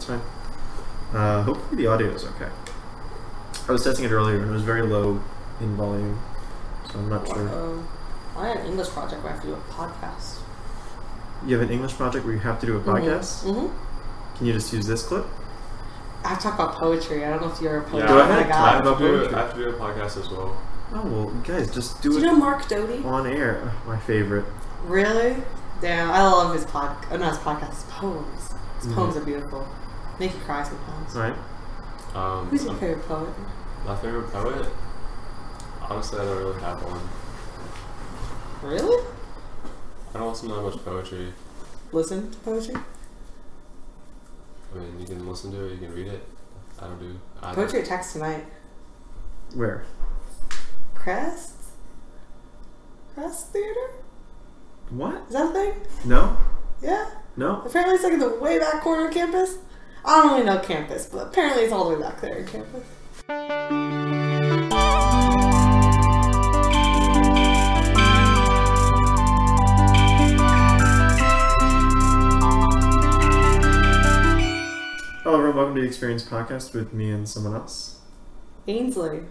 That's fine. Hopefully the audio is okay. I was testing it earlier and it was very low in volume, so I'm not sure. I had an English project where I have to do a podcast. You have an English project where you have to do a podcast? Mm-hmm. Can you just use this clip? I have to talk about poetry. I don't know if you're a poet. Yeah, Go ahead. I have to do a podcast as well. Oh, well, guys, just do Do it you know Mark Doty? on air. My favorite. Really? Damn, I love his podcast. Not his podcast, his poems. His poems are beautiful. Make you cry sometimes. Right. Who's your favorite poet? My favorite poet? Honestly, I don't really have one. Really? I don't listen to that much poetry. Listen to poetry? I mean, you can listen to it, you can read it. I don't do either. Poetry at Text tonight. Where? Crest? Crest Theater? What? Is that a thing? No? Yeah? No? Apparently it's like in the way back corner of campus. I don't really know campus, but apparently it's all the way back there in campus. Hello everyone, welcome to the Experience Podcast with me and someone else. Ainsley.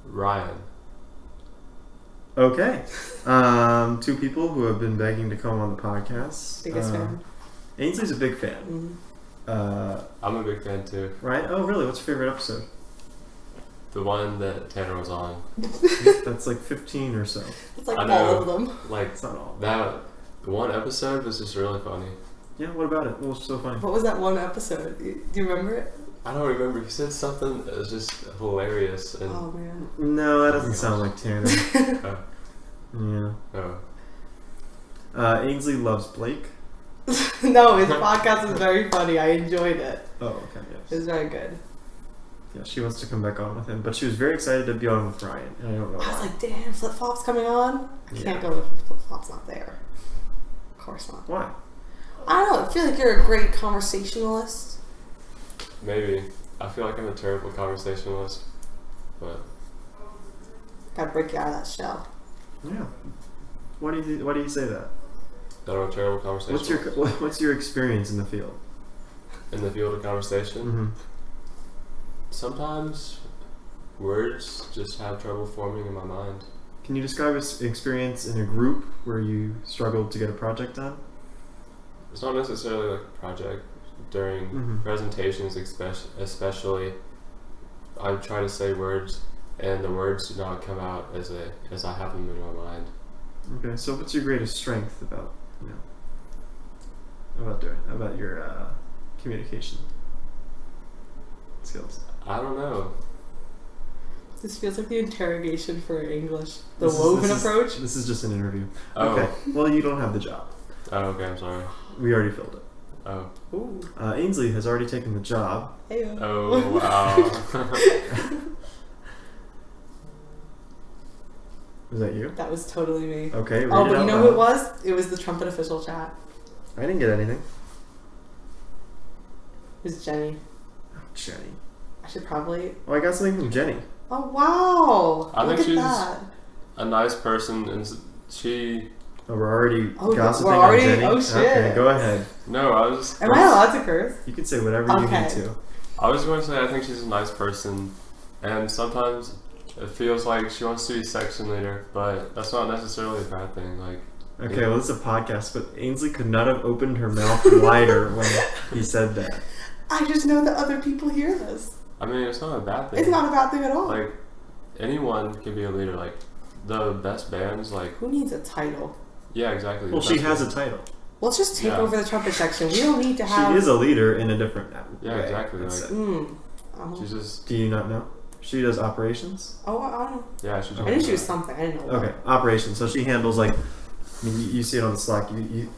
Ryan. Okay. Two people who have been begging to come on the podcast. Biggest fan. Ainsley's a big fan. I'm a big fan too. Right? Oh really? What's your favorite episode? The one that Tanner was on. That's like 15 or so. It's like I all know. of them. Like, It's not all. that one episode was just really funny. Yeah, what about it? What was so funny? What was that one episode? Do you remember it? I don't remember. He said something that was just hilarious. And Oh man. No, that doesn't sound like Tanner. Yeah. Oh. Ainsley loves Blake. No, his podcast is very funny. I enjoyed it. Oh, okay, It yes. was very good. Yeah, she wants to come back on with him, but she was very excited to be on with Ryan, and I don't know I was why. like, damn, Flip Flop's coming on? I Yeah. can't go if Flip Flop's not there. Of course not. Why? I don't know. I feel like you're a great conversationalist. Maybe. I feel like I'm a terrible conversationalist. But Gotta break you out of that shell. Yeah. Why do you say that? that I'm a terrible conversationalist. What's your experience in the field? In the field of conversation, Mm-hmm. sometimes words just have trouble forming in my mind. Can you describe an experience in a group where you struggled to get a project done? It's not necessarily like a project. During Mhm. presentations especially, I try to say words and the words do not come out as I have them in my mind. Okay, so what's your greatest strength about your communication skills? I don't know. This feels like the interrogation for English. The This woven is- approach. This is just an interview. Oh. Okay, well you don't have the job. Oh, okay, I'm sorry. We already filled it. Oh. Ooh. Ainsley has already taken the job. Heyo. Oh, wow. Was that you? That was totally me. Okay, read Oh, it but out you know who it loud. was? It was the Trumpet official chat. I didn't get anything. It was Jenny. Oh, Jenny. I should probably. Oh, I got something from Jenny. Oh wow! I Look think at she's that. a nice person, and she... Oh, we're already Oh, gossiping we're already- on Jenny? oh, shit. Okay, go ahead. No, I was... Am I allowed to curse? You can say whatever you Okay. need to. I was going to say I think she's a nice person, and sometimes it feels like she wants to be section leader, but that's not necessarily a bad thing. Like, Okay, yeah. well, this is a podcast, but Ainsley could not have opened her mouth wider when he said that. I just know that other people hear this. I mean, it's not a bad thing. It's not a bad thing at all. Like, anyone can be a leader. Like, the best bands, like... Who needs a title? Yeah, exactly. Well, the she best has a bands. title. Let's just take Yeah. over the trumpet section. We don't need to have. She is a leader in a different way. Yeah, exactly, That's like- it. She's just... Do you not know? She does operations? Oh, I don't know. Yeah, she's... I knew she was something. I didn't know. Okay, operations. So she handles like, I mean, you see it on the Slack.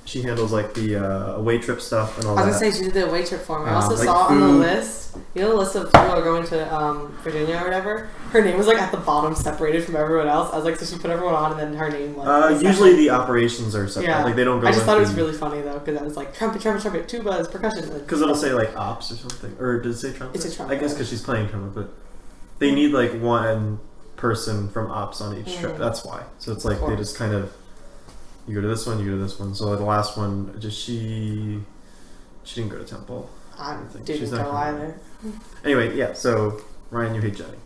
She handles like the away trip stuff and all I that. was gonna say she did the away trip for me. I also like saw on the food. list, you know, the list of people who are going to Virginia or whatever. Her name was like at the bottom, separated from everyone else. I was like, so she put everyone on, and then her name like. was Usually separate. the operations are separate. Yeah. Like they don't go. I just with thought it was the- really funny though, because I was like trumpet, trumpet, trumpet, tubas, percussion. Because it'll say like ops or something, or does it say trumpet? It's a trumpet. I guess because she's playing trumpet, but they need like one person from ops on each trip. That's why. So it's like they just kind of, you go to this one, you go to this one. So the last one, she didn't go to Temple. I think didn't she's go not gonna- either. Anyway, yeah. So Ryan, you hate Jenny.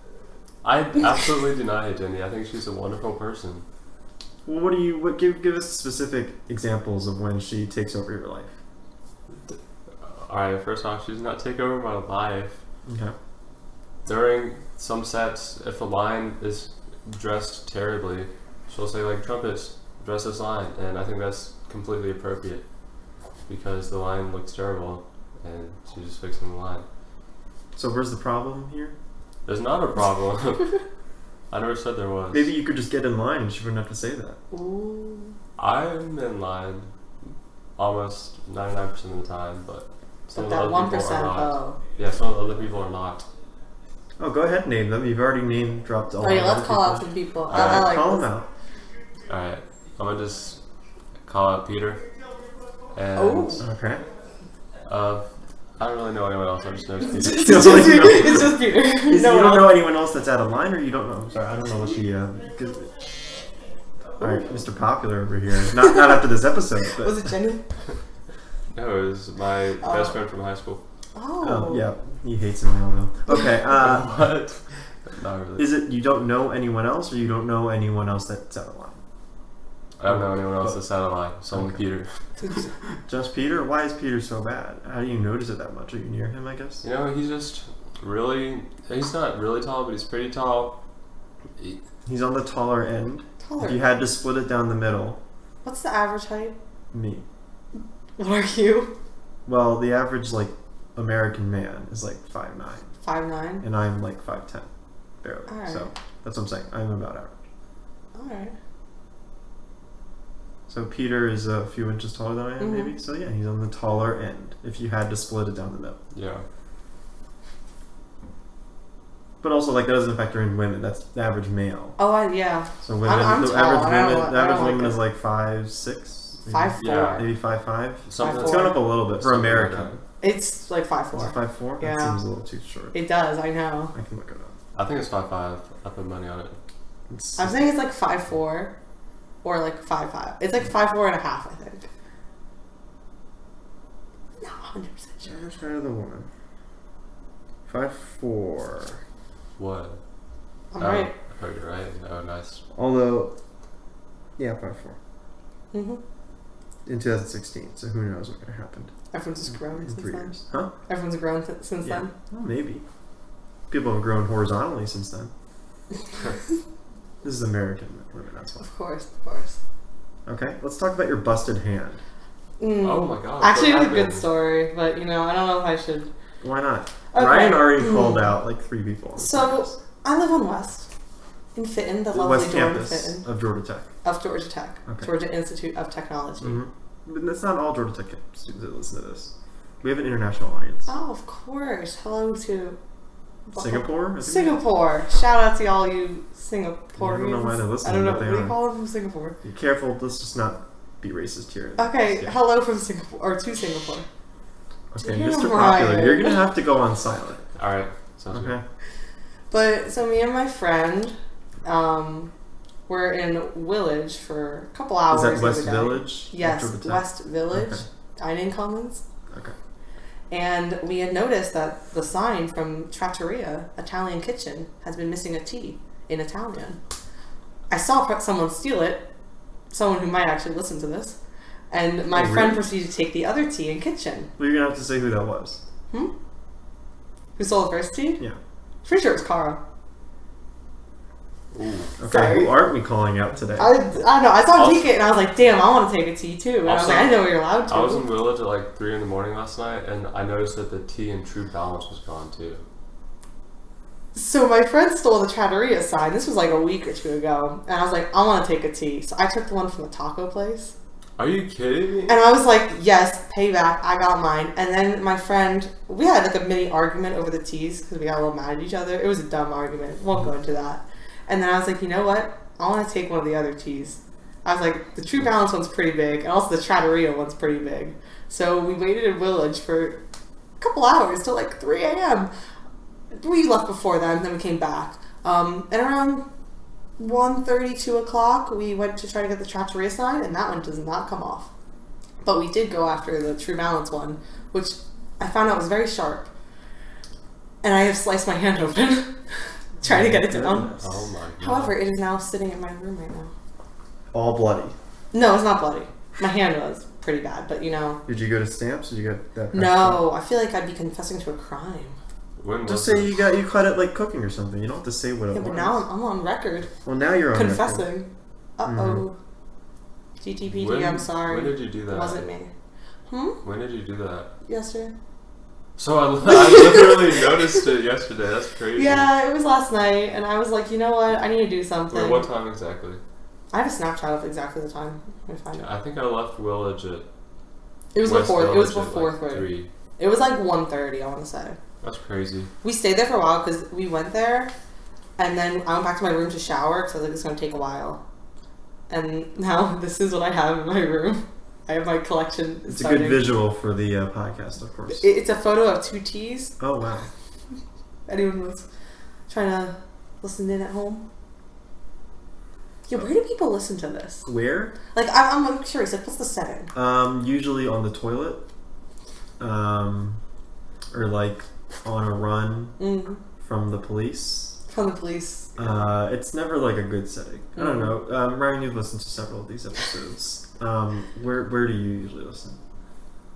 I absolutely do not hate Jenny. I think she's a wonderful person. Well, what do you? What give us specific examples of when she takes over your life? Alright, first off, she does not take over my life. Okay. During some sets, if the line is dressed terribly, she'll say like, trumpets, dress this line, and I think that's completely appropriate because the line looks terrible and she's just fixing the line. So where's the problem here? There's not a problem. I never said there was. Maybe you could just get in line and she wouldn't have to say that. Ooh. I'm in line almost 99% of the time, but some But of the that other people 1% are not. though. Yeah, some of the other people are not. Oh, go ahead, name them. You've already name dropped all. Oh yeah, the let's other call out people. some people. Alright, I like Call this. them out. Alright, I'm gonna just call out Peter. And Oh. Okay. I don't really know anyone else, I just know Peter. It's just Peter. You don't know anyone else that's out of line, or you don't know? I'm sorry, I don't know what she. All right, Mr. Popular over here. Not after this episode, but. Was it Jenny? No, it was my best friend from high school. Oh. Yeah, he hates him now though. Okay. What? Not really. Is it you don't know anyone else, or you don't know anyone else that's out of line? I don't know anyone else that's out of line, so I'm Peter. Just Peter? Why is Peter so bad? How do you notice it that much? Are you near him, I guess? You know, he's just really, he's not really tall, but he's pretty tall. He's on the taller end. Taller. If you had to split it down the middle, What's the average height? me. What are you? Well, the average, like, American man is like 5'9", 5'9". and I'm like 5'10", barely. Alright. So, that's what I'm saying. I'm about average. Alright. So Peter is a few inches taller than I am, maybe. So yeah, he's on the taller end. If you had to split it down the middle, Yeah. but also like that doesn't factor in women. That's the average male. Oh, yeah. So women, I'm the tall. average I don't woman, like- the I average don't like woman it. is like 5'6", maybe. 5'4". Yeah. maybe 5'5". Something It's gone up a little bit for Something like American. It's like Is it 5'4". 5'4"? Yeah. That seems a little too short. It does, I know. I can look it up. I think it's 5'5". I put money on it. It's, I'm saying it's like 5'4", or like 5'5". It's like 5'4" and a half, I think. Not 100% sure. average height of the woman. 5'4". What? I'm right. I heard you right. Oh, nice. Although, yeah, 5'4". Mm-hmm. In 2016, so who knows what could have happened Everyone's just grown in since 3 then. years. Huh? Everyone's grown since Yeah. then. Well, maybe. People have grown horizontally since then. This is American women, that's why. Of course, of course. Okay, let's talk about your busted hand. Mm. Oh my god. Actually, what it's a good happened? story, but you know, I don't know if I should. Why not? Okay. Ryan already called out like 3 people. On the So, podcast. I live on West, in Fitton, the lovely West Jordan Campus Fitton of Georgia Tech. of Georgia Tech, Okay. Georgia Institute of Technology. But that's not all Georgia Tech students that listen to this. We have an international audience. Oh, of course. Hello to Singapore? I think- Singapore. Shout out to all you Singaporeans. I don't know why they're listening, I don't know. but they What do you are. call them from Singapore? Be careful, let's just not be racist here. Okay, Yeah. hello from Singapore, or to Singapore. Okay, Damn, Mr. Ryan. Popular, you're gonna have to go on silent. Alright. Sounds good. Okay. But so me and my friend, were in Village for a couple hours. Is that the West other day. Village? of Yes, Georgia Tech? West Village, Okay. Dining Commons. Okay. And we had noticed that the sign from Trattoria, Italian Kitchen, has been missing a T in Italian. I saw someone steal it, someone who might actually listen to this, and my Oh, friend really? proceeded to take the other T in Kitchen. Well, you're gonna have to say who that was. Who stole the first T? Yeah. Pretty sure it was Cara. Ooh. Okay, Sorry. who aren't we calling out today? I don't know. I saw him Also- take it, and I was like, "Damn, I want to take a T too." And I was Also, like, "I know you're allowed to." I was in Village at like 3 in the morning last night, and I noticed that the T in True Balance was gone too. So my friend stole the Trattoria sign. This was like a week or 2 ago, and I was like, "I want to take a T." So I took the one from the taco place, Are you kidding me? and I was like, "Yes, payback. I got mine." And then my friend, we had like a mini argument over the T's because we got a little mad at each other. It was a dumb argument. Won't go into that. And then I was like, "You know what? I want to take one of the other T's." I was like, the True Balance one's pretty big, and also the Trattoria one's pretty big. So we waited in Village for a couple hours till like 3 a.m. We left before then we came back. And around 1:30, 2 o'clock, we went to try to get the Trattoria sign, and that one does not come off. But we did go after the True Balance one, which I found out it was very sharp. And I have sliced my hand open trying to get it down. Oh my god. However, it is now sitting in my room right now. All bloody. No, it's not bloody. My hand was pretty bad, but you know. Did you go to Stamps? Did you get that? No, I feel like I'd be confessing to a crime. When Just was say this? you cut it like cooking or something. You don't have to say what it Yeah, was. but now I'm on record. Well, now you're on record. Confessing. Uh-oh. GTPD, When- I'm sorry. When did you do It that? wasn't me. When did you do that? Yesterday. So I literally noticed it yesterday. That's crazy. Yeah, it was last night, and I was like, you know what? I need to do something. Wait, what time exactly? I have a Snapchat of exactly the time. Let me find it. I think I left Willage at It was West before. It was Village at, before like, 3. 3. It was like 1:30. I want to say. That's crazy. We stayed there for a while because we went there, and then I went back to my room to shower because I was like, it's gonna take a while. And now this is what I have in my room. I have my collection. It's starting. a good visual for the podcast, of course. It's a photo of 2 T's. Oh wow. Anyone was trying to listen in at home? Yeah, where do people listen to this? Where? Like, I'm curious. Like, what's the setting? Usually on the toilet. Or like on a run from the police. From the police. It's never like a good setting. I don't know. Ryan, you've listened to several of these episodes. Where do you usually listen?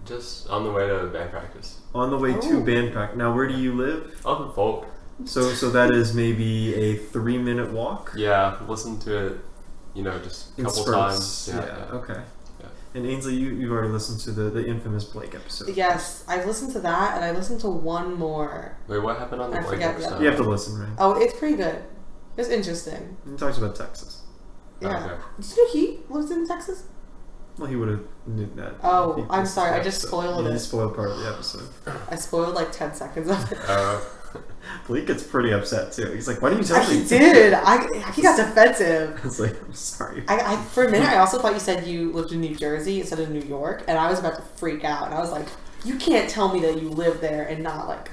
Just on the way to band practice. On the way to band practice. Now, where do you live? Up in Folk. So that is maybe a 3-minute walk. Yeah, listen to it. You know, just a In couple spurts. times. Yeah. Okay. Yeah. And Ainsley, you've already listened to the infamous Blake episode. Yes, I've listened to that, and I listened to one more. Wait, what happened on the I Blake forget the episode? other You have to listen, right? Oh, it's pretty good. It's interesting. He talks about Texas. Yeah. Okay. Did you know he lives in Texas? Well, he would have knew that. Oh, He- I'm sorry, I the just episode. spoiled Yeah, it. You spoiled part of the episode. I spoiled like 10 seconds of it. Blake gets pretty upset too. He's like, "Why didn't you tell me?" He did. He got defensive. I was like, "I'm sorry." I for a minute I also thought you said you lived in New Jersey instead of New York, and I was about to freak out. And I was like, you can't tell me that you live there and not like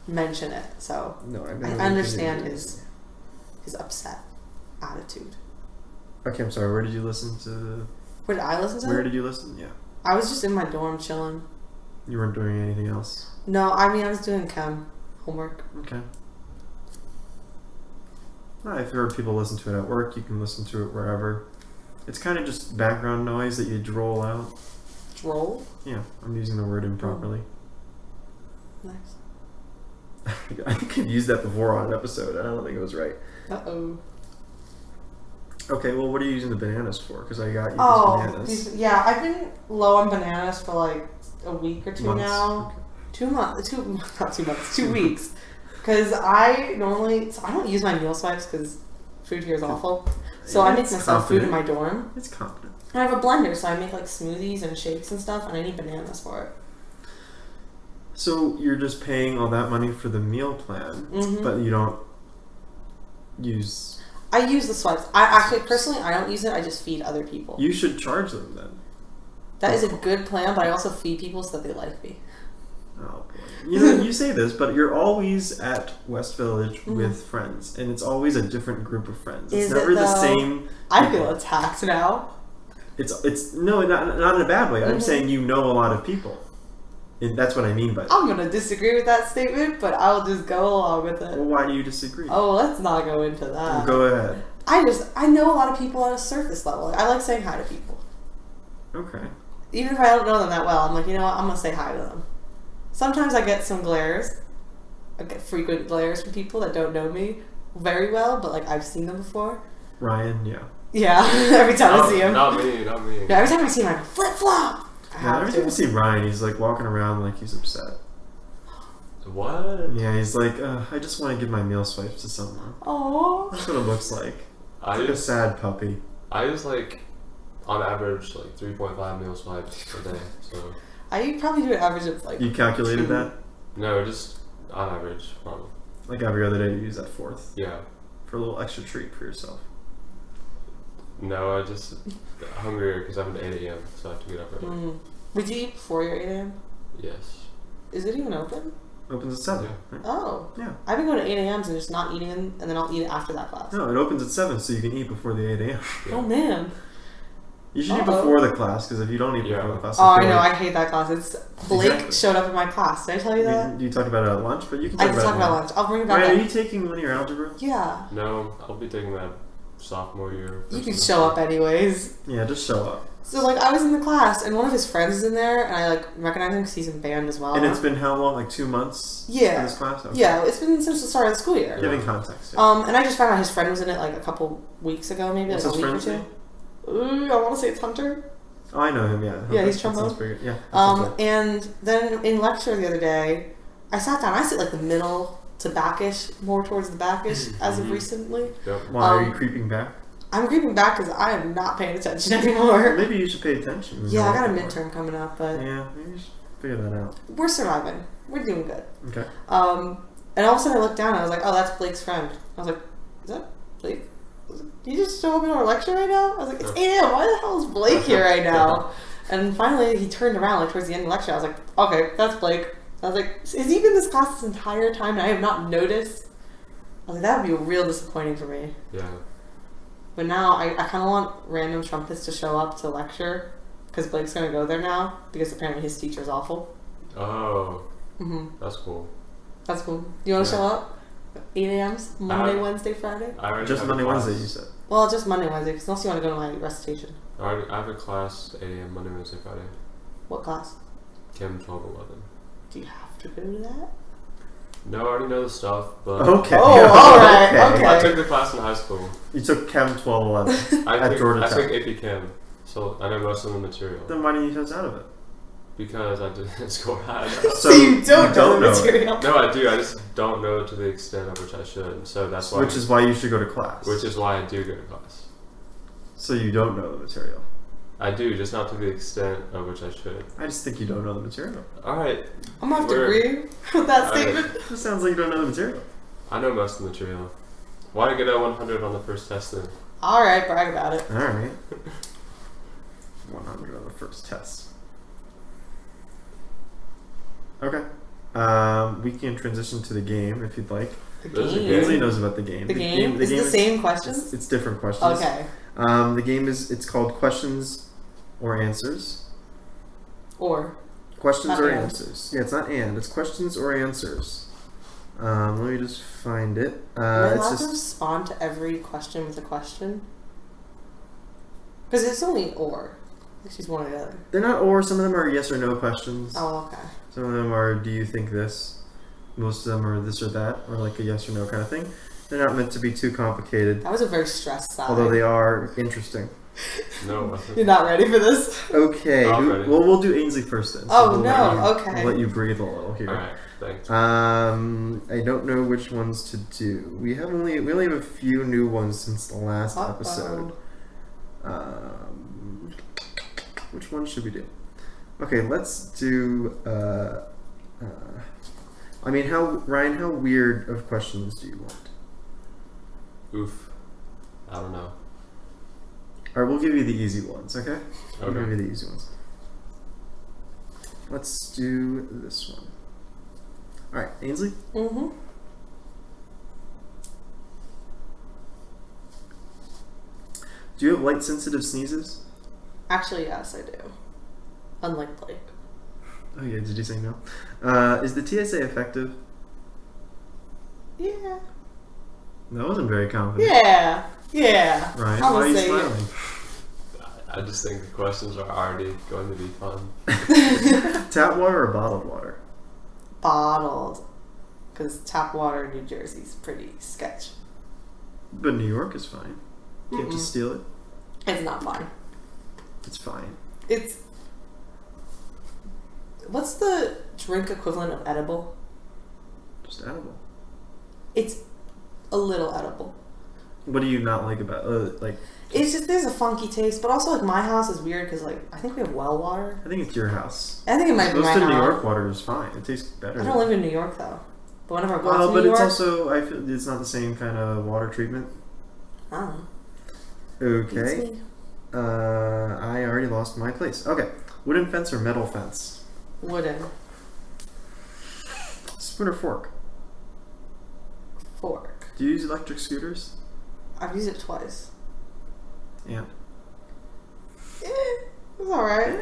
mention it. So No, I understand his upset attitude. Okay, I'm sorry. Where did you listen to? Where did I listen to? Where did you listen? Yeah, I was just in my dorm chilling. you weren't doing anything else. No, I mean I was doing chem homework. Okay. I've heard people listen to it at work. You can listen to it wherever. It's kind of just background noise that you droll out. Droll? Yeah, I'm using the word improperly. Nice. I think I've used that before on an episode. I don't think it was right. Uh-oh. Okay, well, what are you using the bananas for? Because I got you Oh, these bananas. yeah, I've been low on bananas for like a week or two Months. now. Okay. 2 months, not 2 months, 2 weeks. Because I don't use my meal swipes because food here is awful. So I make It's myself food in confident. my dorm. It's confident. And I have a blender, so I make like smoothies and shakes and stuff, and I need bananas for it. So you're just paying all that money for the meal plan, but you don't use... I use the swipes. I actually, personally, I don't use it. I just feed other people. You should charge them then. That is a good plan, but I also feed people so that they like me. Oh boy. You know, you say this, but you're always at West Village with friends, and it's always a different group of friends. It's Is it never the though? same. I people. feel attacked now. It's no, not in a bad way. I'm saying you know a lot of people. And that's what I mean by that. I'm gonna disagree with that statement, but I'll just go along with it. Well, why do you disagree? Oh, let's not go into that. Well, go ahead. I know a lot of people on a surface level. Like, I like saying hi to people. Okay. Even if I don't know them that well, I'm like, you know what, I'm gonna say hi to them. Sometimes I get some glares. I get frequent glares from people that don't know me very well, but like I've seen them before. Ryan, yeah. Yeah, every time I see him. Not me, not me. Yeah, every time I see him, I go, flip flop! Every time I see Ryan, he's like walking around like he's upset. What? Yeah, he's like, I just want to give my meal swipes to someone. Aww. That's what it looks like. I It's like a just, sad puppy. I use like, on average, like 3.5 meal swipes per day. So I probably do an average of like. You calculated 2. that? no, just on average, probably. Like every other day you use that fourth. Yeah. For a little extra treat for yourself. No, I just hungrier because I'm at 8 a.m. so I have to get up early. Would you eat before your 8 a.m.? Yes. Is it even open? Opens at 7. Yeah. Right? Oh. Yeah. I've been going to 8 a.m.s and just not eating, and then I'll eat it after that class. No, it opens at 7, so you can eat before the 8 a.m. Yeah. Oh man. You should do before the class, because if you don't eat before the class... Oh, I know. I hate that class. It's Blake Exactly. showed up in my class. Did I tell you that? You talked about it at lunch, but you can I talk did about talk it about lunch. I'll bring it back Ryan, up. are you taking linear algebra? Yeah. No, I'll be taking that sophomore year. You can show up anyways. Yeah, just show up. So, like, I was in the class, and one of his friends is in there, and I, like, recognize him because he's in band as well. And it's been how long? Like 2 months? Yeah. For this class? Okay. Yeah, it's been since the start of the school year. Giving context. Yeah. And I just found out his friend was in it, like, a couple weeks ago, maybe, What's like, a his week or friend's two. name? Ooh, I want to say it's Hunter. Oh, I know him, yeah. Yeah, he's That trombone. sounds pretty good. Yeah. that sounds good. And then in lecture the other day, I sat down. I sit, like, the middle to backish, more towards the backish as of recently. Yep. Why are you creeping back? I'm creeping back because I am not paying attention anymore. Maybe you should pay attention. Yeah, I got a midterm coming up, but Yeah, maybe you should figure that out. we're surviving. We're doing good. Okay. And all of a sudden I looked down and I was like, oh, that's Blake's friend. I was like, is that Blake? Did you just show up in our lecture right now? I was like, it's 8 a.m. Why the hell is Blake here right now? And finally he turned around like towards the end of the lecture. I was like, okay, that's Blake. I was like, has he been in this class this entire time and I have not noticed? I was like, that would be real disappointing for me. Yeah. But now I kind of want random trumpets to show up to lecture because Blake's going to go there now because apparently his teacher's awful. Oh. Mm-hmm. That's cool. That's cool. Do you want to show up? 8 a.m.s? Monday, Wednesday, Friday? I already Just have Monday, a class. Wednesday, you said. Well, just Monday, Wednesday, because unless you want to go to my recitation. I have a class 8 a.m. Monday, Wednesday, Friday. What class? Chem 12, 11. Do you have to go to that? No, I already know the stuff, but Okay. Oh, alright, okay. I took the class in high school. You took Chem 1211 I at took, Georgia I Tech. took AP Chem, so I know most of the material. Then why didn't you test out of it? Because I didn't score high enough. So you don't know the it. material. No, I do. I just don't know it to the extent of which I should. So that's why. Which is why you should go to class. Which is why I do go to class. So you don't know the material. I do, just not to the extent of which I should. I just think you don't know the material. All right. I'm going to have to agree with that Alright. statement. It sounds like you don't know the material. I know most of the material. Why did I get a 100 on the first test then? Alright, brag about it. Alright. 100 on the first test. Okay. We can transition to the game if you'd like. The There's a game. game. Ainsley knows about the game. The game? Is it the same questions? It's different questions. Okay. The game it's called Questions or Answers. Or. Questions Not or and. answers. Yeah, it's not and. It's questions or answers. Let me just find it. Am I It's allowed to just respond to every question with a question? Because it's only or. She's one or the other. they're not or. Some of them are yes or no questions. Oh, okay. Some of them are do you think this. Most of them are this or that, or like a yes or no kind of thing. They're not meant to be too complicated, That was a very stressed side. although they are interesting. No. You're not ready for this? Okay. I'm ready. Well, we'll do Ainsley first then. Oh, we'll no, let you, okay. We'll let you breathe a little here. Alright, thanks. I don't know which ones to do. We only have a few new ones since the last episode. Which one should we do? Okay, let's do. Ryan, how weird of questions do you want? Oof. I don't know. All right, we'll give you the easy ones. Okay. We'll Okay. give you the easy ones. Let's do this one. All right, Ainsley. Mm-hmm. Do you have light sensitive sneezes? Actually, yes, I do. Unlike Blake. Oh yeah, did you say no? Is the TSA effective? Yeah. That wasn't very confident. Yeah. Yeah. Ryan, I why are would you say smiling? I just think the questions are already going to be fun. Tap water or bottled water? bottled. Because tap water in New Jersey's pretty sketch. But New York is fine. Can't just steal it. It's not fun. It's fine. It's... What's the drink equivalent of edible? Just edible. It's a little edible. What do you not like about like? It's just there's a funky taste, but also like my house is weird because like I think we have well water. I think it's your house. I think it might be Most my of house. New York water is fine. It tastes better. I don't live in New York though. But whenever I go Well, to but New it's York, also I feel it's not the same kind of water treatment. I don't know. Okay. Beats me. I already lost my place. Okay. Wooden fence or metal fence? Wooden Spoon or fork? fork. Do you use electric scooters? I've used it twice. Yeah. Yeah. was alright.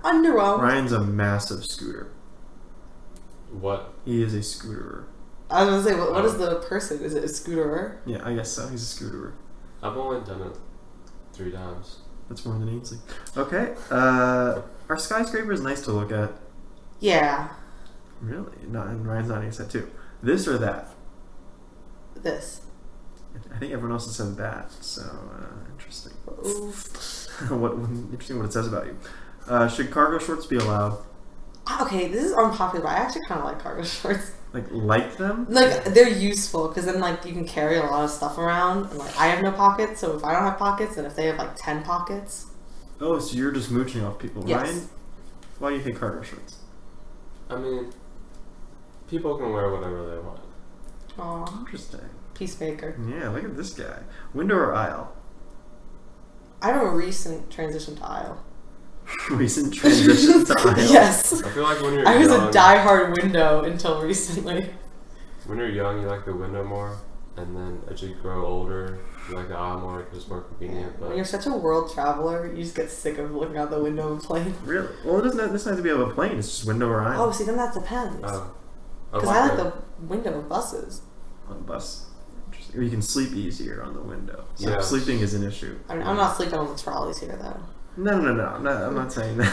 Underwhelmed. Ryan's a massive scooter. What? He is a scooterer. I was gonna say, what is the person? Is it a scooterer? Yeah, I guess so. He's a scooterer. I've only done it 3 times. That's more than Ainsley. Okay. Our skyscraper is nice to look at. Yeah. Really? No, and Ryan's nodding his head too. This or that? This. I think everyone else has said that. So interesting. Oof. Interesting what it says about you. Should cargo shorts be allowed? Okay, this is unpopular, but I actually kind of like cargo shorts. Like them? Like, they're useful, because then, like, you can carry a lot of stuff around, and, like, I have no pockets, so if I don't have pockets, and if they have, like, 10 pockets... Oh, so you're just mooching off people. Yes. Ryan, why do you hate cargo shorts? I mean, people can wear whatever they want. Aw. Interesting. Peacemaker. Yeah, look at this guy. Window or aisle? I have a recent transition to aisle. Recent transition to aisle? Yes. I feel like when you're I was young, a diehard window until recently. when you're young, you like the window more, and then as you grow older, you like the aisle more because it's more convenient. But When you're such a world traveler, you just get sick of looking out the window of a plane. Really? Well, it doesn't have to be of a plane. It's just window or aisle. Oh, see, then that depends. oh, Because I like the window of buses. On a bus. Interesting. Or you can sleep easier on the window. So Yeah. sleeping is an issue. I mean, I'm not sleeping on the trolleys here, though. No. I'm not saying that.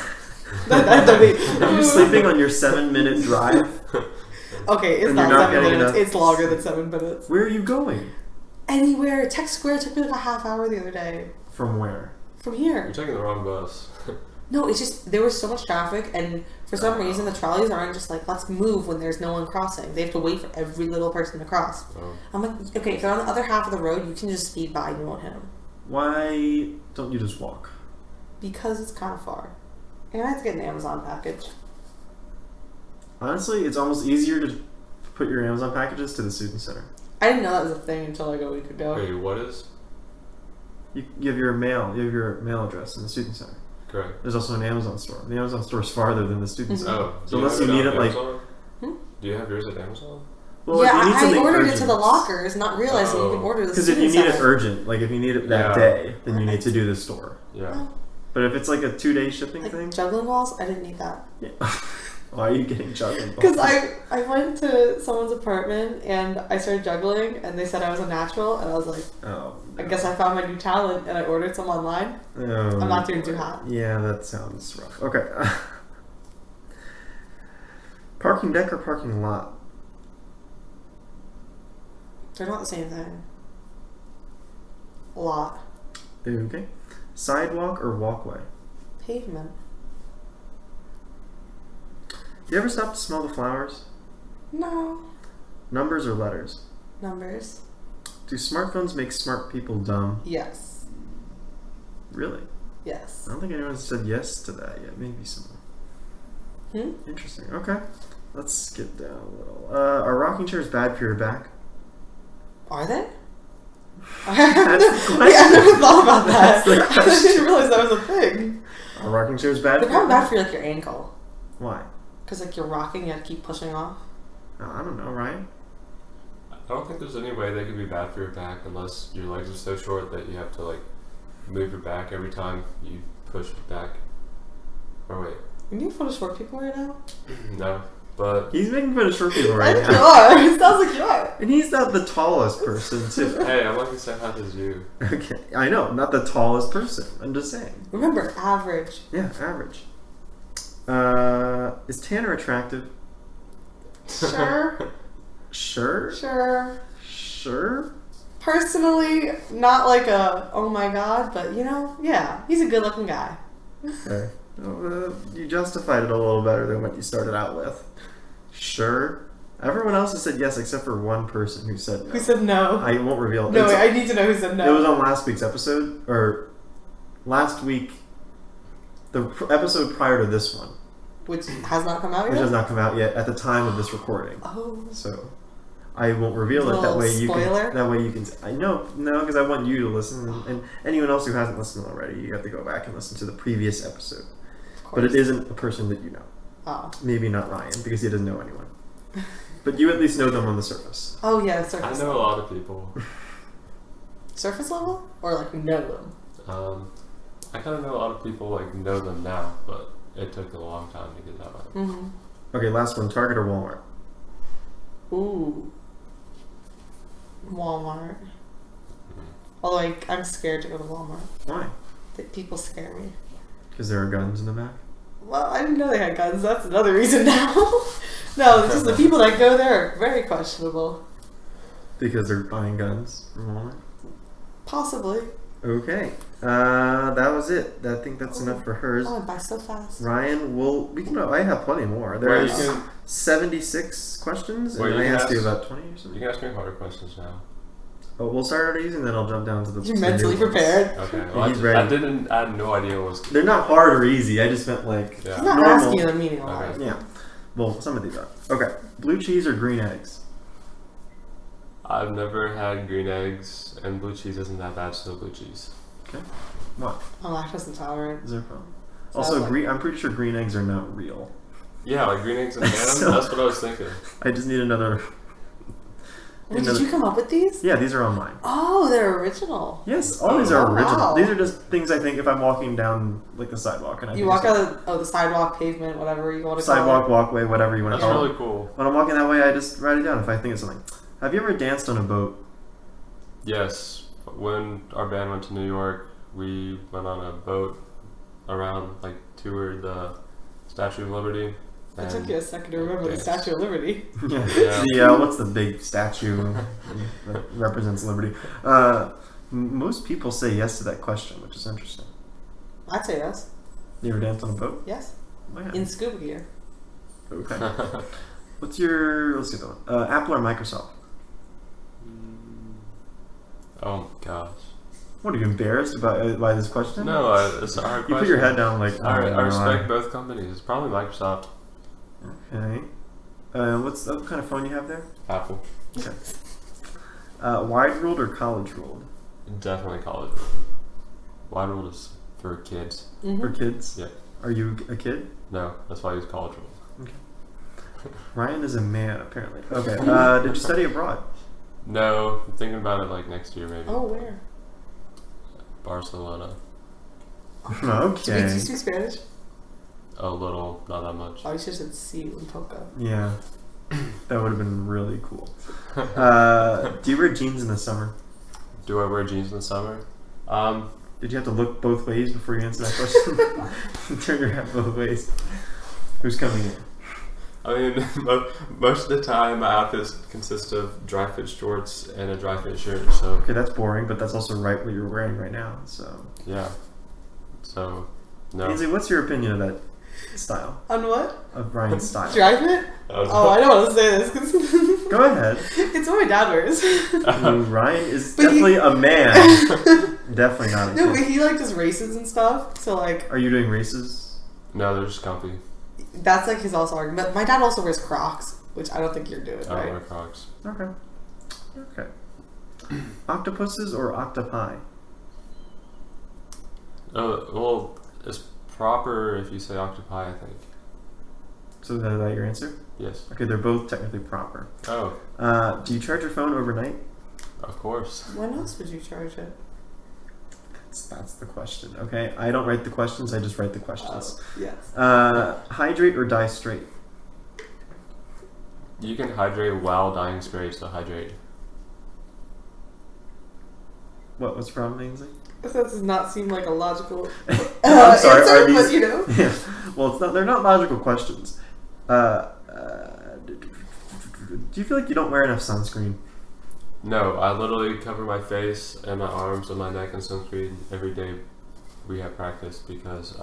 That'd be- If you're sleeping on your 7-minute drive, Okay, it's And not you're not 7 getting minutes. enough It's longer than 7 minutes. where are you going? Anywhere. Tech Square took me like a half hour the other day. From where? From you're here. taking the wrong bus. No, it's just, there was so much traffic, and for some reason the trolleys aren't just like, let's move when there's no one crossing. They have to wait for every little person to cross. Oh. I'm like, okay, if they're on the other half of the road, you can just speed by and you won't hit them. Why don't you just walk? Because it's kind of far. And I have to get an Amazon package. Honestly, it's almost easier to put your Amazon packages to the student center. I didn't know that was a thing until like a week ago. Wait, what is? You have your mail address in the student center. Correct. There's also an Amazon store. The Amazon store is farther than the student center. Oh, So do unless have you it need on it, like- Amazon? Hmm? Do you have yours at Amazon? Well, yeah, if you need I something ordered urgent, it to the lockers, not realizing you can Oh. order the Because if student you need it center. urgent, like if you need it that Yeah. day, then you need to do the store. Yeah. But if it's like a 2-day shipping Like thing, juggling balls, I didn't need that. yeah. Why are you getting juggling? Because I went to someone's apartment and I started juggling and they said I was a natural and I was like, Oh, I guess I found my new talent and I ordered some online. no. I'm not doing too hot. Yeah, that sounds rough. Okay. Parking deck or parking lot? They're not the same thing. A lot. Okay. Sidewalk or walkway? Pavement. Do you ever stop to smell the flowers? No. Numbers or letters? Numbers. Do smartphones make smart people dumb? Yes. Really? Yes. I don't think anyone's said yes to that yet. Maybe someone. Interesting. Okay. Let's skip down a little. Are rocking chairs bad for your back? Are they? That's the Wait, I never thought about That's that. the I didn't realize that was a thing. Are rocking chairs bad They're for your probably bad back? for like your ankle. Why? Because like you're rocking, you have to keep pushing off. Oh, I don't know, Ryan. I don't think there's any way they could be bad for your back unless your legs are so short that you have to like move your back every time you push back. Or wait, You need fun of short people right now? no. But He's making fun of short people right I think you now. are. It sounds like you are. And he's not the tallest person, too. hey, I'm like the same height as you. Okay, I know, not the tallest person. I'm just saying. Remember, average. Yeah, average. Is Tanner attractive? Sure. Sure? Sure. Sure? Personally, not like a, oh my god, but you know, yeah, he's a good looking guy. Okay. Well, you justified it a little better than what you started out with. Sure. Everyone else has said yes except for one person who said no. Who said no? I won't reveal it. No, It's- wait, I need to know who said no. It was on last week's episode, or last week, the episode prior to this one, Which has not come out which yet? has not come out yet at the time of this recording. Oh. So I won't reveal it. That Little way you spoiler? can. That way you can. I know, no, because I want you to listen, and anyone else who hasn't listened already, you have to go back and listen to the previous episode. Of But it course. isn't a person that you know. Oh. Maybe not Ryan, because he doesn't know anyone. But you at least know them on the surface. Oh yeah, I surface know a level. lot of people. Surface level? Or like know them? I kind of know a lot of people like know them now, but it took a long time to get that way. Mm-hmm. Okay, last one. Target or Walmart? Ooh. Walmart. Although I'm scared to go to Walmart. Why? People scare me. Because there are guns in the back? Well, I didn't know they had guns. That's another reason now. No, it's just the people that go there are very questionable. Because they're buying guns from Walmart? Possibly. Okay. That was it. I think that's enough for hers. Oh, I buy so fast. Ryan, I have plenty more. There's 76 questions, and I asked you about 20 or something. You can ask me harder questions now. Oh, we'll start at easy, and then I'll jump down to the... You're mentally prepared. Okay. Well, He's ready. I had no idea what was... They're not hard or easy. I just meant like... Yeah. He's not normal. asking you the meaning of life. Yeah. Well, some of these are. Okay. Blue cheese or green eggs? I've never had green eggs, and blue cheese isn't that bad, so blue cheese. Okay. What? I'm lactose intolerant. Is there a problem? So Also, like- I'm pretty sure green eggs are not real. Yeah, like green eggs and ham. So- That's what I was thinking. I just need another... Wait, did you come up with these? Yeah, these are online. Oh, they're original. Yes, all these are Oh, original. wow. These are just things I think if I'm walking down like the sidewalk and I You think walk of out of the sidewalk, pavement, whatever you want to sidewalk, call walkway, whatever you want to That's call really it. cool. When I'm walking that way, I just write it down if I think of something. Have you ever danced on a boat? Yes. When our band went to New York, we went on a boat around, like, toured the Statue of Liberty. It took you a second to remember the Statue of Liberty. Yeah. What's the big statue that represents liberty? Most people say yes to that question, which is interesting. I'd say yes. You ever danced on a boat? Yes. Oh, yeah. In scuba gear. Okay. Let's get that one. Apple or Microsoft? Oh my gosh. What, are you embarrassed by this question? No, it's a hard question. You put your head down like... I respect both companies. It's probably Microsoft. Okay. What kind of phone you have there? Apple. Okay. Wide world or college world? Definitely college world. Wide world is for kids. Mm-hmm. For kids? Yeah. Are you a kid? No, that's why I use college world. Okay. Ryan is a man, apparently. Okay. Did you study abroad? No, I'm thinking about it like next year maybe. Oh, where? Barcelona. Okay. Do you speak Spanish? A little, not that much. Oh, you should have said C in Poco. Yeah. That would have been really cool. Do you wear jeans in the summer? Do I wear jeans in the summer? Did you have to look both ways before you answer that question? Turn your head both ways. Who's coming in? I mean, most of the time my outfits consist of dry fit shorts and a dry fit shirt, so... Okay, that's boring, but that's also right what you're wearing right now, so... Yeah. So, no. Ainsley, what's your opinion of that style? On what? Of Ryan's style? Drive it? Oh, I don't want to say this because Go ahead. it's what my dad wears. Ryan is But definitely a man. Definitely not a No, kid. but he like does races and stuff. So like Are you doing races? No, they're just comfy. that's like his also argument. But my dad also wears Crocs, which I don't think you're doing, I don't right? wear Crocs. Okay. Okay. Octopuses or octopi? Oh, well, it's proper if you say octopi, I think. So is that your answer? Yes. Okay, they're both technically proper. Oh, Do you charge your phone overnight? of course. When else would you charge it? That's the question. Okay, I don't write the questions. I just write the questions. Yes. Hydrate or die straight? You can hydrate while dying straight, so hydrate. What's the problem, Ainsley? That does not seem like a logical I'm sorry. answer, Are these? but you know. Yeah. Well, it's not. They're not logical questions. Do you feel like you don't wear enough sunscreen? No, I literally cover my face and my arms and my neck in sunscreen every day we have practice because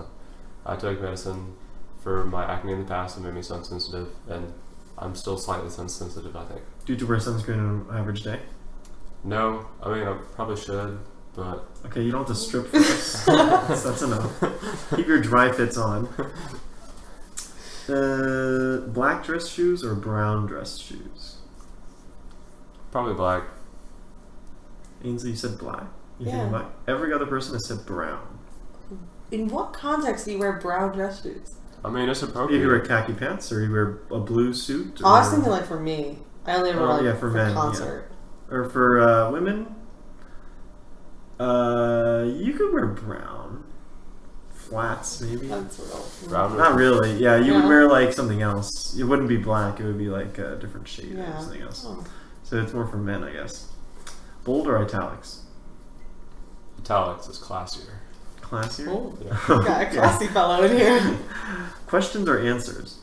I took medicine for my acne in the past and made me sun sensitive, and I'm still slightly sun sensitive, I think. Do you wear sunscreen on an average day? No, I mean, I probably should, but... Okay, you don't have to strip for this. That's enough. Keep your dry fits on. Black dress shoes or brown dress shoes? Probably black. Ainsley, you said black. You Yeah. think black? Every other person has said brown. In what context do you wear brown dress shoes? I mean, it's If appropriate. you wear khaki pants or you wear a blue suit. I was thinking like for me. I only ever Oh, like yeah, for men, yeah. concert. Or for women, you could wear brown. flats, maybe. That's real. Brown Not really. Yeah, you would Yeah. wear like something else. It wouldn't be black. It would be like a different shade Yeah. or something else. Oh. So it's more for men, I guess. Bold or italics? Italics is classier. Classier? Oh. Yeah. Got a classy fellow in here. Questions or answers?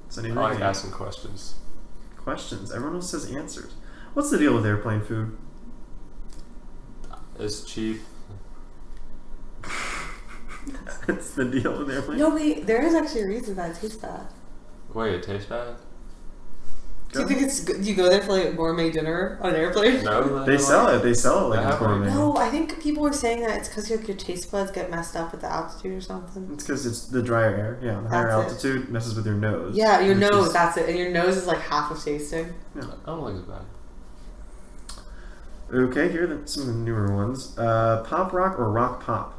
Does I anyone like think? asking questions. Questions. Everyone else says answers. What's the deal with airplane food? It's cheap. That's the deal with airplane. No, wait. There is actually a reason that it tastes bad. Wait, it tastes bad? Do you think it's good? Do you go there for like a gourmet dinner on an airplane? No, They sell it. They sell it like They it's have gourmet. No, I think people were saying that it's because your taste buds get messed up with the altitude or something. It's because it's the drier air. Yeah, the higher That's it. altitude messes with your nose. Yeah, your which nose, is- that's it. And your nose is like half of tasting. I don't think it's bad. Okay, here are some of the newer ones. Pop rock or rock pop?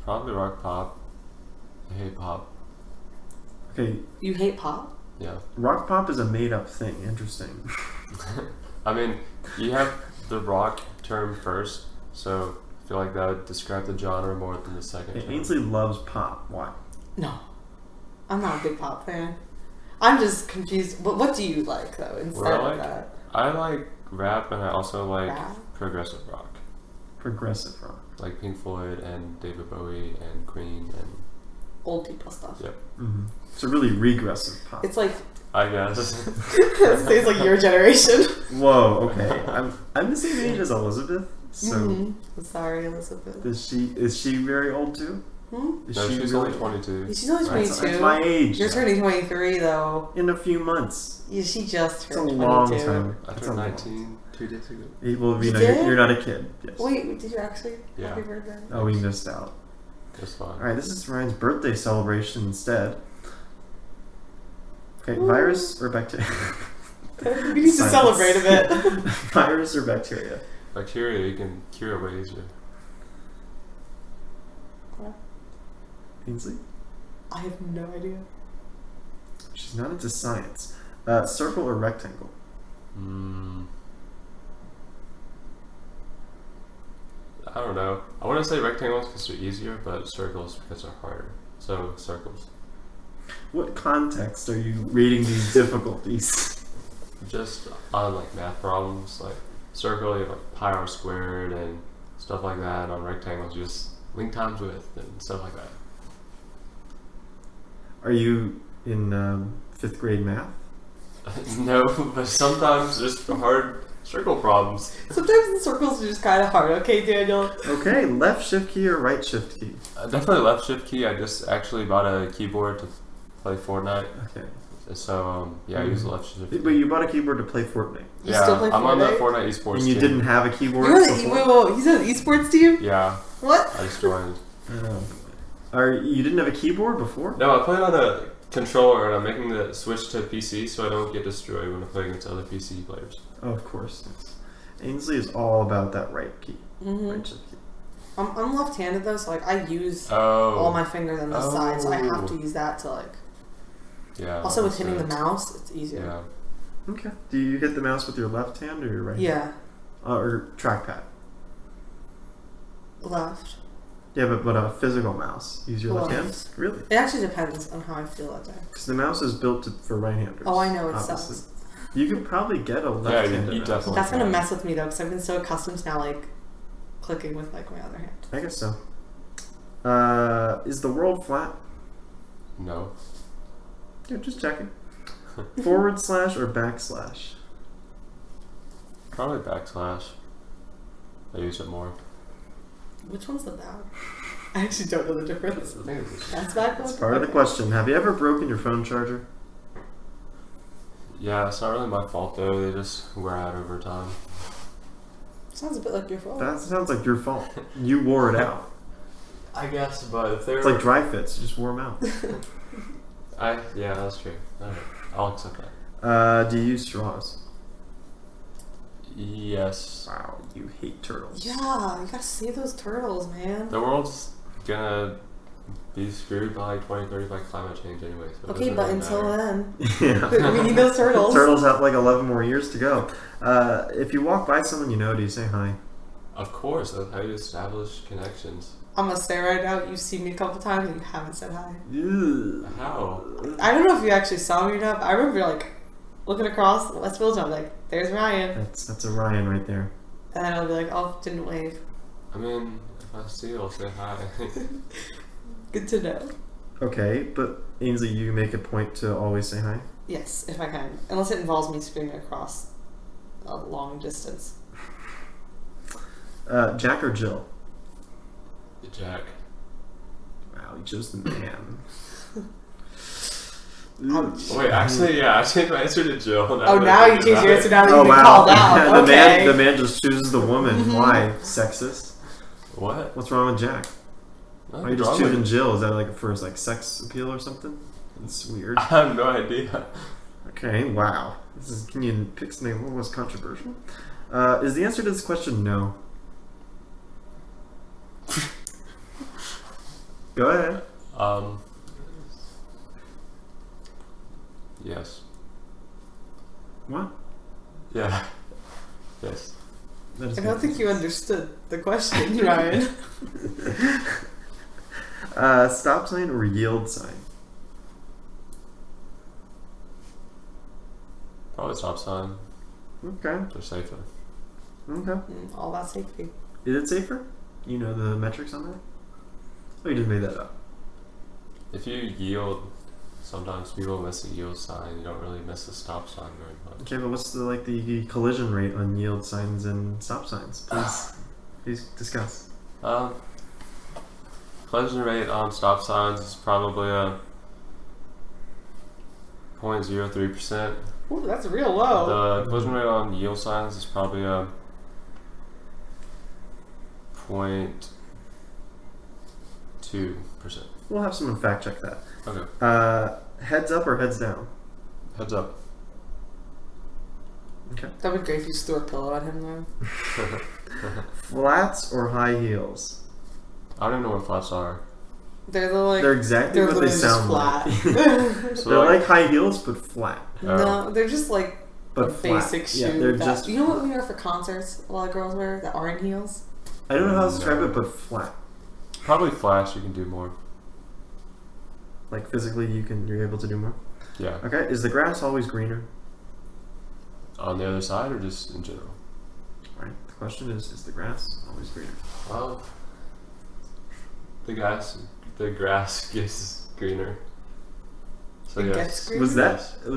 Probably rock pop. I hate pop. Okay, You hate pop? Yeah. rock pop is a made up thing. Interesting. I mean, you have the rock term first, so I feel like that would describe the genre more than the second Okay, term. Ainsley loves pop. Why? No. I'm not a big pop fan. I'm just confused. What do you like though instead What I of like? that? I like rap, and I also like Rap? progressive rock. Progressive rock. Like Pink Floyd and David Bowie and Queen and Old people stuff. Yep. Mm-hmm. So really regressive pop. It's like I guess. it's like your generation. Whoa. Okay. I'm the same age as Elizabeth. So Mhm. I'm sorry, Elizabeth. is she very old too? Hmm? Is No, she she's really only 22. She's only That's 22. my age. You're turning 23 though. In a few months. Yeah, she just It's a turned 22. long time. I It's a turned long 19 2 days ago. Well, You know, did? you're not a kid. Yes. Wait, did you actually? Yeah. Happy birthday. Oh, we missed out. It's fine. All right, this is Ryan's birthday celebration instead. Okay, Ooh. virus or bacteria? We need to Silence. celebrate a bit. Virus or bacteria? Bacteria you can cure way easier. Ainsley? I have no idea. She's not into science. Circle or rectangle? I don't know. I want to say rectangles because they're easier, but circles because they're harder. So circles. What context are you rating these difficulties? Just on like math problems, like circle, you have like pi r squared and stuff like that. And on rectangles, you just link times width and stuff like that. Are you in 5th grade math? No, but sometimes just hard circle problems. Sometimes the circles are just kind of hard. Okay, Daniel. Okay, left shift key or right shift key? Definitely left shift key. I just actually bought a keyboard to play Fortnite. Okay. So yeah, I use the left shift key. Wait, you bought a keyboard to play Fortnite? You Yeah, still play I'm on the Fortnite? Fortnite esports And you team. didn't have a keyboard You're the before? wait, he's on the esports team. Yeah, What? I just joined. You didn't have a keyboard before? No, I played on a controller and I'm making the switch to PC so I don't get destroyed when I play against other PC players. Oh, of course. Yes. Ainsley is all about that right key. Mm-hmm. Right shift key. I'm left-handed though, so like I use all Oh, my fingers on the side, so I have to Oh. use that to like. yeah. Also, with that hitting the makes mouse, it's sense. easier. Yeah. Okay. Do you hit the mouse with your left hand or your right? Yeah. Or trackpad? Left. Yeah, but a physical mouse. Use your left hand? Left. Really? It actually depends on how I feel that day. Because the mouse is built for right-handers. Oh, I know it obviously. sucks. You could probably get a Yeah, left-handed you mouse. definitely That's gonna can. mess with me though, because I've been so accustomed to now like clicking with like my other hand. I guess so. Is the world flat? No. Yeah, just checking. Forward slash or backslash? Probably backslash. I use it more. Which one's the back? I actually don't know the difference. I think it's- That's back one? It's part of the question. Have you ever broken your phone charger? Yeah, it's not really my fault though. They just wear out over time. Sounds a bit like your fault. That sounds like your fault. You wore it out. I guess, but if they're It's like dry fits. You just wore them out. yeah, that's true. Alright, I'll accept that. Do you use straws? Yes. Wow, you hate turtles. Yeah, you gotta save those turtles, man. The world's gonna be screwed by 2030 by climate change anyway. So it Okay, doesn't but really until matter. then, Yeah. we need those turtles. Turtles have like 11 more years to go. If you walk by someone you know, do you say hi? Of course, that's how you establish connections. I'm gonna say right now, you've seen me a couple times and you haven't said hi. How? I don't know if you actually saw me or not, but I remember like looking across West Village, I'm like, there's Ryan. That's a Ryan right there. And then I'll be like, oh, didn't wave. I mean, if I see you, I'll say hi. Good to know. Okay, but Ainsley, you make a point to always say hi. Yes, if I can. Unless it involves me screaming across a long distance. Jack or Jill? Jack. Wow, you chose the man. Ouch. Wait, actually, yeah, I changed my answer to Jill. Oh, now you change your answer now that Oh you've been wow! called out. Okay. The man just chooses the woman. Why? Sexist? What? What's wrong with Jack? Why are you just Nothing wrong choosing with- Jill? Is that like for his like sex appeal or something? It's weird. I have no idea. Okay, wow. Can you pick something a little less controversial? Is the answer to this question no? Go ahead. Yes. What? Yeah. Yes. That is I don't good. think you understood the question, Ryan. Stop sign or yield sign? Probably stop sign. Okay. They're safer. Okay. All about safety. Is it safer? You know the metrics on that? Oh, you just made that up. If you yield, sometimes people miss a yield sign. You don't really miss a stop sign very much. Okay, but what's the collision rate on yield signs and stop signs? Please discuss. Collision rate on stop signs is probably a 0.03%. Ooh, that's real low. The collision rate on yield signs is probably a 0.2%. We'll have someone fact check that. Okay. Heads up or heads down? Heads up. Okay. That'd be great if you just threw a pillow at him though. Flats or high heels? I don't even know what flats are. They're the like They're exactly what they literally just sound flat. like. So They're like high heels, but flat. No, they're just like But a flat. basic shoe. Yeah, they're that, just. you know what we wear for concerts? A lot of girls wear that aren't heels. I don't know how to describe No. it, but flat. Probably flats. You can do more. Like physically, you're able to do more. Yeah. Okay. Is the grass always greener? On the other side or just in general? Right. The question is the grass always greener? Well, the grass gets greener. So It yes. gets greener? Was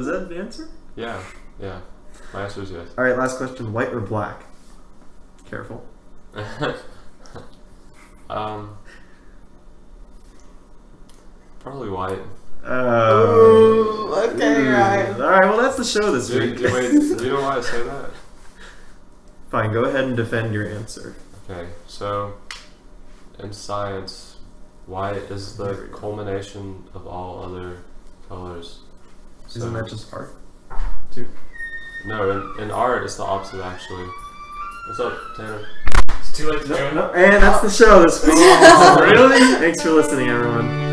that the answer? Yeah. My answer is yes. All right. Last question: white or black? Careful. Probably white. Ooh, okay, right. All right. Well, that's the show this week. Do you know why I say that? Fine. Go ahead and defend your answer. Okay, so in science, white is the There we go. culmination of all other colors. Isn't that just art? Too. No, in art, it's the opposite actually. What's up, Tanner? It's too late to No, join. no. And that's the show this week. Really? Thanks for listening, everyone.